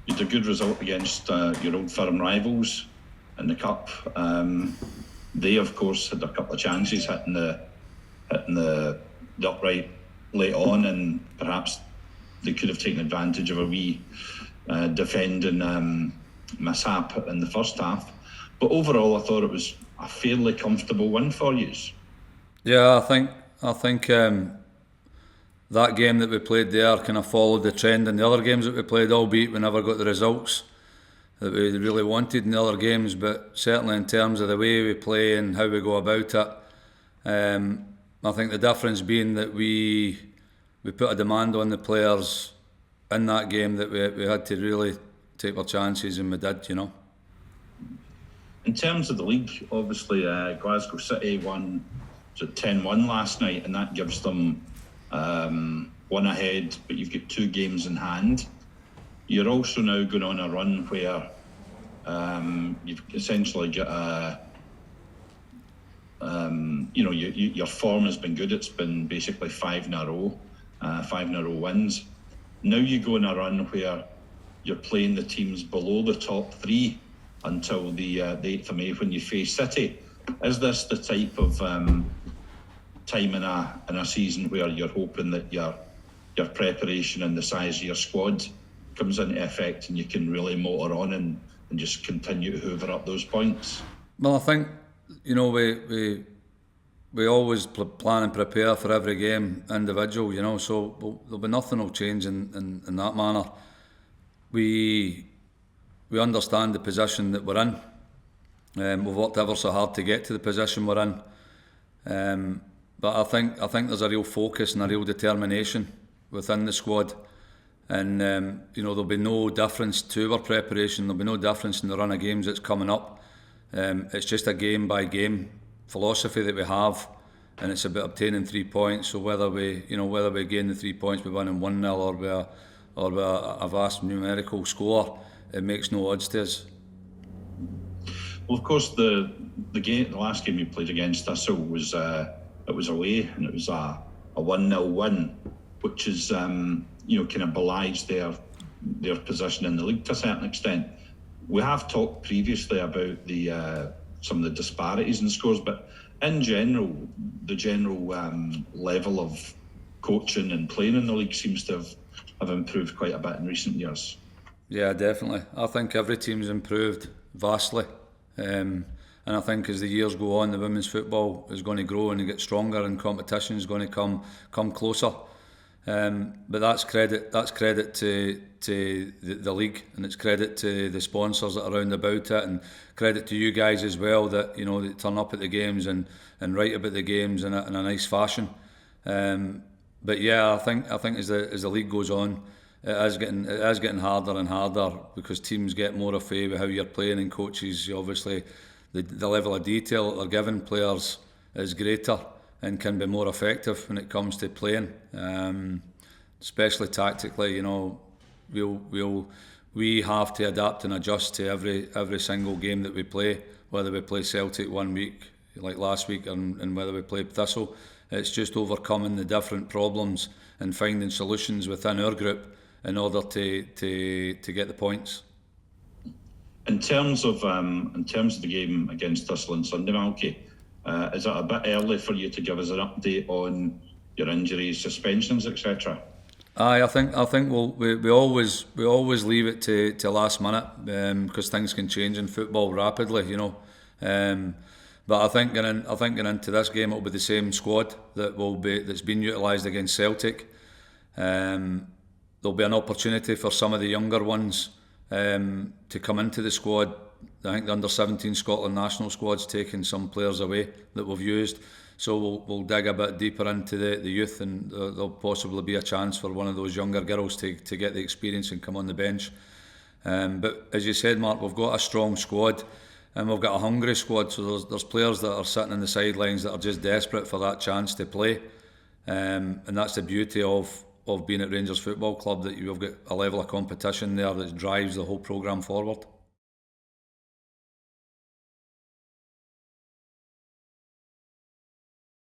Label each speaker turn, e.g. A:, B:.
A: you had a good result against your old firm rivals in the cup. They, of course, had a couple of chances hitting the upright late on, and perhaps they could have taken advantage of a wee defending mishap in the first half. But overall, I thought it was a fairly comfortable win for you.
B: Yeah, I think that game that we played there kind of followed the trend in the other games that we played, albeit we never got the results that we really wanted in the other games. But certainly in terms of the way we play and how we go about it, I think the difference being that we put a demand on the players in that game that we had to really take our chances, and we did, you know.
A: In terms of the league, obviously Glasgow City won 10-1 last night, and that gives them one ahead, but you've got 2 games in hand. You're also now going on a run where you've essentially got your form has been good. It's been basically 5 in a row wins. Now you go on a run where you're playing the teams below the top 3 until the 8th of May when you face City. Is this the type of time in a season where you're hoping that your preparation and the size of your squad comes into effect and you can really motor on and just continue to hoover up those points?
B: Well, I think, you know, we always plan and prepare for every game individual, you know, so there'll be nothing will change in that manner. We understand the position that we're in. We've worked ever so hard to get to the position we're in. But I think there's a real focus and a real determination within the squad. And there'll be no difference to our preparation. There'll be no difference in the run of games that's coming up. It's just a game by game philosophy that we have, and it's about obtaining 3 points. So whether we gain the 3 points, we win in 1-0 or with a vast numerical score, it makes no odds to us.
A: Well, of course, the last game you played against Thistle was away, and it was a 1-0 win, which is kind of belies their position in the league to a certain extent. We have talked previously about some of the disparities in scores, but in general, the general level of coaching and playing in the league seems to have improved quite a bit in recent years.
B: Yeah, definitely. I think every team's improved vastly. And I think as the years go on, the women's football is going to grow and get stronger, and competition is going to come closer. But that's credit to the league, and it's credit to the sponsors that are around about it, and credit to you guys as well that that turn up at the games and write about the games in a nice fashion. But yeah, I think as the league goes on, it is getting harder and harder because teams get more afraid with how you're playing, and coaches obviously the level of detail that they're giving players is greater and can be more effective when it comes to playing, especially tactically. We have to adapt and adjust to every single game that we play, whether we play Celtic one week like last week and whether we play Thistle. It's just overcoming the different problems and finding solutions within our group in order to get the points.
A: In terms of the game against Thistle on Sunday, Malky, is it a bit early for you to give us an update on your injuries, suspensions, etc.?
B: I think we always leave it to last minute because things can change in football rapidly, But I think getting into this game, it'll be the same squad that's been utilised against Celtic. There'll be an opportunity for some of the younger ones to come into the squad. I think the under-17 Scotland national squad's taken some players away that we've used. So we'll dig a bit deeper into the youth, and there'll possibly be a chance for one of those younger girls to get the experience and come on the bench. But as you said, Mark, we've got a strong squad and we've got a hungry squad. So there's players that are sitting on the sidelines that are just desperate for that chance to play. And that's the beauty of being at Rangers Football Club, that you've got a level of competition there that drives the whole programme forward.